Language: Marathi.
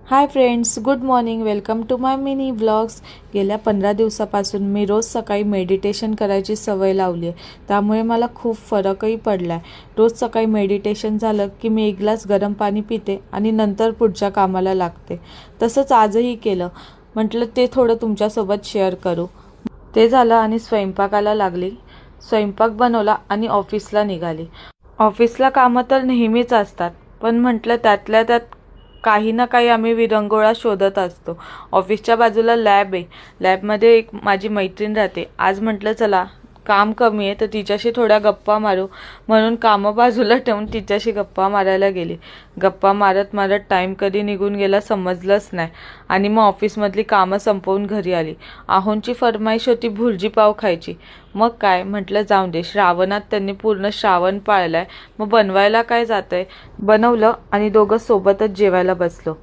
High friends, good morning. Welcome to my mini blogs. गेल्या 15 दिवसापासून मी रोज सकाळी मेडिटेशन करायची सवय लावली आहे. त्यामुळे मला खूप फरकही पडला आहे. रोज सकाळी मेडिटेशन झालं की मी 1 ग्लास गरम पाणी पिते आणि नंतर पुढच्या कामाला लागते. तसंच आजही केलं. म्हटलं ते थोडं तुमच्यासोबत शेअर करू. ते झालं आणि स्वयंपाकाला लागली. स्वयंपाक बनवला आणि ऑफिसला निघाली. ऑफिसला कामं तर नेहमीच असतात, पण म्हटलं त्यातल्या त्यात काही ना काही आम्ही विरंगुळा शोधत असतो. ऑफिसच्या बाजूला लॅब आहे. लॅबमध्ये एक माझी मैत्रीण राहते. आज म्हटलं चला काम कमी आहे तर तिच्याशी थोड्या गप्पा मारू, म्हणून कामं बाजूला ठेवून तिच्याशी गप्पा मारायला गेली. गप्पा मारत मारत टाईम कधी निघून गेला समजलंच नाही आणि मग ऑफिसमधली कामं संपवून घरी आली. आहोंची फरमाईश होती भुर्जी पाव खायची. मग काय म्हटलं जाऊन दे, श्रावणात त्यांनी पूर्ण श्रावण पाळलाय, मग बनवायला काय जातंय. बनवलं आणि दोघं सोबतच जेवायला बसलो.